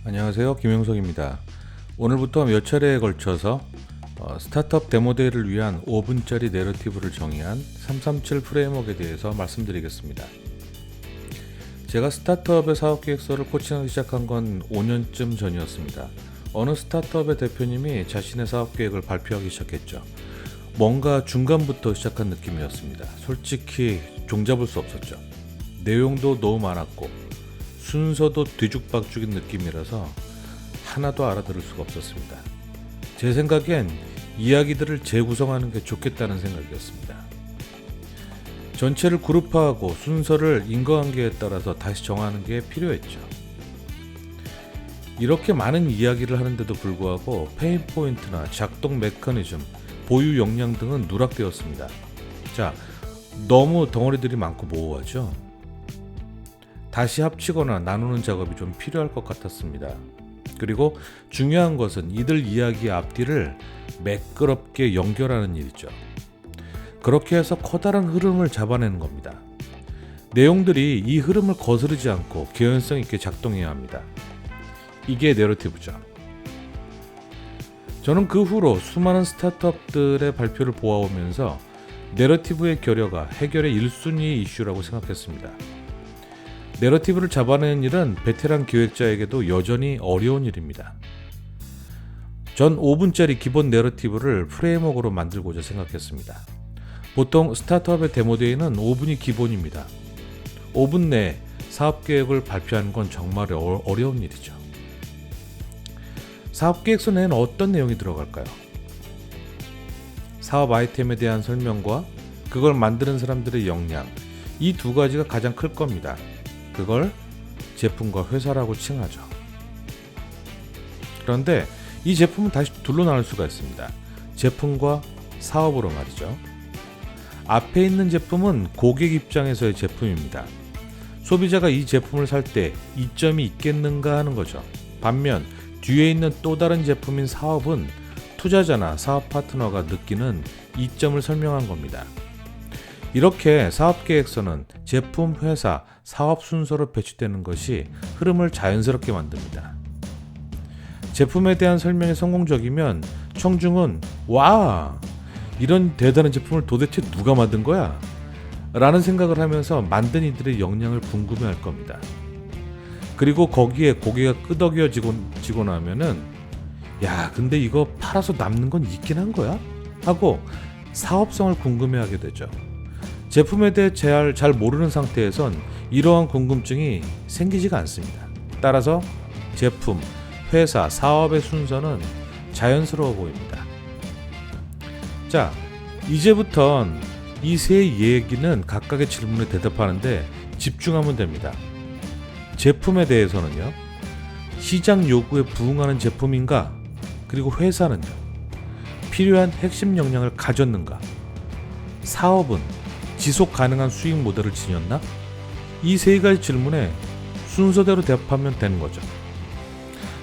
안녕하세요, 김영석입니다. 오늘부터 몇 차례에 걸쳐서 스타트업 데모데이를 위한 5분짜리 내러티브를 정의한 337 프레임워크에 대해서 말씀드리겠습니다. 제가 스타트업의 사업계획서를 코칭하기 시작한 건 5년쯤 전이었습니다. 어느 스타트업의 대표님이 자신의 사업계획을 발표하기 시작했죠. 뭔가 중간부터 시작한 느낌이었습니다. 솔직히 종잡을 수 없었죠. 내용도 너무 많았고 순서도 뒤죽박죽인 느낌이라서 하나도 알아들을 수가 없었습니다. 제 생각엔 이야기들을 재구성하는 게 좋겠다는 생각이었습니다. 전체를 그룹화하고 순서를 인과관계에 따라서 다시 정하는 게 필요했죠. 이렇게 많은 이야기를 하는데도 불구하고 페인 포인트나 작동 메커니즘, 보유 역량 등은 누락되었습니다. 자, 너무 덩어리들이 많고 모호하죠? 다시 합치거나 나누는 작업이 좀 필요할 것 같았습니다. 그리고 중요한 것은 이들 이야기 앞뒤를 매끄럽게 연결하는 일이죠. 그렇게 해서 커다란 흐름을 잡아내는 겁니다. 내용들이 이 흐름을 거스르지 않고 개연성 있게 작동해야 합니다. 이게 내러티브죠. 저는 그 후로 수많은 스타트업들의 발표를 보아오면서 내러티브의 결여가 해결의 1순위 이슈라고 생각했습니다. 내러티브를 잡아내는 일은 베테랑 기획자에게도 여전히 어려운 일입니다. 전 5분짜리 기본 내러티브를 프레임워크로 만들고자 생각했습니다. 보통 스타트업의 데모데이는 5분이 기본입니다. 5분 내에 사업계획을 발표하는 건 정말 어려운 일이죠. 사업계획서 내에는 어떤 내용이 들어갈까요? 사업 아이템에 대한 설명과 그걸 만드는 사람들의 역량, 이 두 가지가 가장 클 겁니다. 그걸 제품과 회사라고 칭하죠. 그런데 이 제품은 다시 둘로 나눌 수가 있습니다. 제품과 사업으로 말이죠. 앞에 있는 제품은 고객 입장에서의 제품입니다. 소비자가 이 제품을 살 때 이점이 있겠는가 하는 거죠. 반면 뒤에 있는 또 다른 제품인 사업은 투자자나 사업 파트너가 느끼는 이점을 설명한 겁니다. 이렇게 사업계획서는 제품, 회사, 사업 순서로 배치되는 것이 흐름을 자연스럽게 만듭니다. 제품에 대한 설명이 성공적이면 청중은 와! 이런 대단한 제품을 도대체 누가 만든 거야? 라는 생각을 하면서 만든 이들의 역량을 궁금해할 겁니다. 그리고 거기에 고개가 끄덕여지고 나면은 야, 근데 이거 팔아서 남는 건 있긴 한 거야? 하고 사업성을 궁금해하게 되죠. 제품에 대해 잘 모르는 상태에선 이러한 궁금증이 생기지가 않습니다. 따라서 제품, 회사, 사업의 순서는 자연스러워 보입니다. 자, 이제부턴 이 세 얘기는 각각의 질문에 대답하는데 집중하면 됩니다. 제품에 대해서는요, 시장 요구에 부응하는 제품인가? 그리고 회사는요, 필요한 핵심 역량을 가졌는가? 사업은 지속 가능한 수익 모델을 지녔나? 이 세 가지 질문에 순서대로 대답하면 되는 거죠.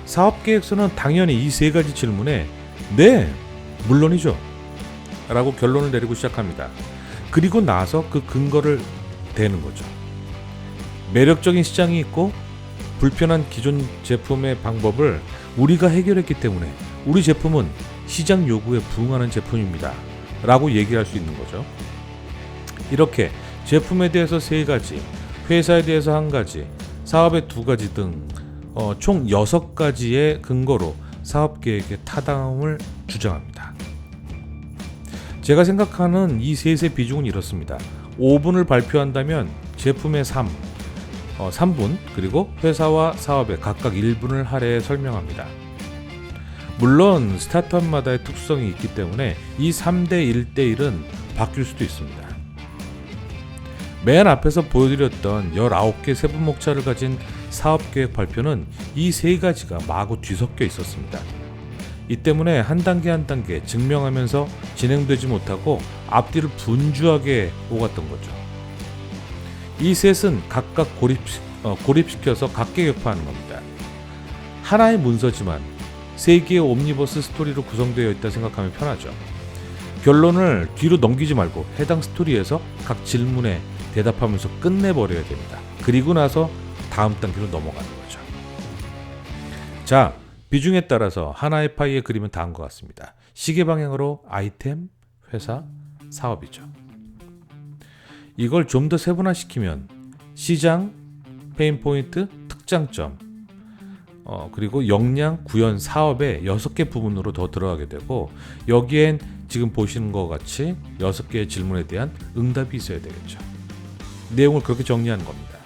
사업계획서는 당연히 이 세 가지 질문에 네, 물론이죠 라고 결론을 내리고 시작합니다. 그리고 나서 그 근거를 대는 거죠. 매력적인 시장이 있고 불편한 기존 제품의 방법을 우리가 해결했기 때문에 우리 제품은 시장 요구에 부응하는 제품입니다 라고 얘기할 수 있는 거죠. 이렇게 제품에 대해서 3가지, 회사에 대해서 1가지, 사업에 2가지 등 총 6가지의 근거로 사업계획의 타당함을 주장합니다. 제가 생각하는 이 셋의 비중은 이렇습니다. 5분을 발표한다면 제품의 3분, 그리고 회사와 사업에 각각 1분을 할애해 설명합니다. 물론 스타트업마다의 특성이 있기 때문에 이 3대 1대1은 바뀔 수도 있습니다. 맨 앞에서 보여드렸던 19개 세부 목차를 가진 사업계획 발표는 이 3가지가 마구 뒤섞여 있었습니다. 이 때문에 한 단계 한 단계 증명하면서 진행되지 못하고 앞뒤를 분주하게 오갔던 거죠. 이 셋은 각각 고립시켜서 각계격파하는 겁니다. 하나의 문서지만 3개의 옴니버스 스토리로 구성되어 있다 생각하면 편하죠. 결론을 뒤로 넘기지 말고 해당 스토리에서 각 질문에 대답하면서 끝내버려야 됩니다. 그리고 나서 다음 단계로 넘어가는 거죠. 자, 비중에 따라서 하나의 파이의 그림은 다음과 같습니다. 시계 방향으로 아이템, 회사, 사업이죠. 이걸 좀 더 세분화시키면 시장, 페인포인트, 특장점, 그리고 역량, 구현, 사업의 6개 부분으로 더 들어가게 되고, 여기엔 지금 보시는 것 같이 6개의 질문에 대한 응답이 있어야 되겠죠. 내용을 그렇게 정리하는 겁니다.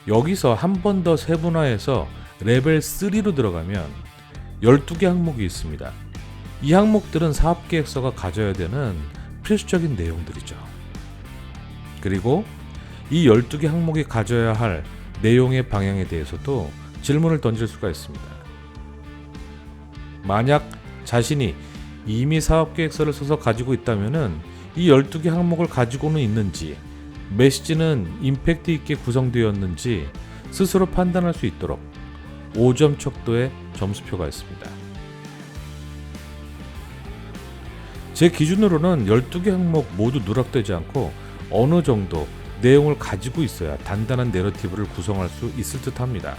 여기서 한 번 더 세분화해서 레벨 3로 들어가면 12개 항목이 있습니다. 이 항목들은 사업계획서가 가져야 되는 필수적인 내용들이죠. 그리고 이 12개 항목이 가져야 할 내용의 방향에 대해서도 질문을 던질 수가 있습니다. 만약 자신이 이미 사업계획서를 써서 가지고 있다면 이 12개 항목을 가지고는 있는지, 메시지는 임팩트 있게 구성되었는지 스스로 판단할 수 있도록 5점 척도의 점수표가 있습니다. 제 기준으로는 12개 항목 모두 누락되지 않고 어느 정도 내용을 가지고 있어야 단단한 내러티브를 구성할 수 있을 듯 합니다.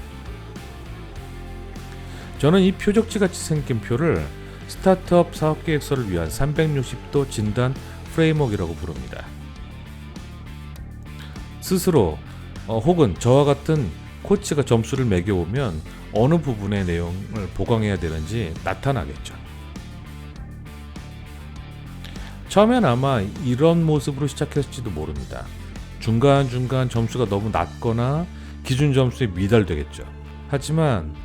저는 이 표적지 같이 생긴 표를 스타트업 사업계획서를 위한 360도 진단 프레임워크이라고 부릅니다. 스스로 혹은 저와 같은 코치가 점수를 매겨오면 어느 부분의 내용을 보강해야 되는지 나타나겠죠. 처음엔 아마 이런 모습으로 시작했을지도 모릅니다. 중간중간 점수가 너무 낮거나 기준 점수에 미달되겠죠. 하지만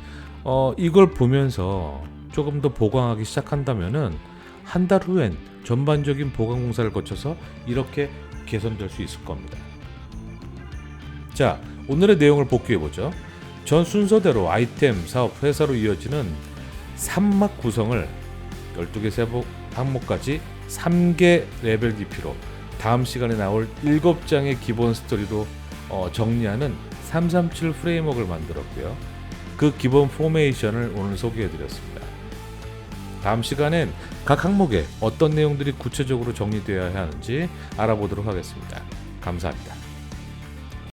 이걸 보면서 조금 더 보강하기 시작한다면은 한 달 후엔 전반적인 보강 공사를 거쳐서 이렇게 개선될 수 있을 겁니다. 자, 오늘의 내용을 복귀해보죠. 전 순서대로 아이템, 사업, 회사로 이어지는 3막 구성을 12개 세부 항목까지 3개 레벨 깊이로 다음 시간에 나올 7장의 기본 스토리로 정리하는 337 프레임워크를 만들었고요. 그 기본 포메이션을 오늘 소개해드렸습니다. 다음 시간엔 각 항목에 어떤 내용들이 구체적으로 정리되어야 하는지 알아보도록 하겠습니다. 감사합니다.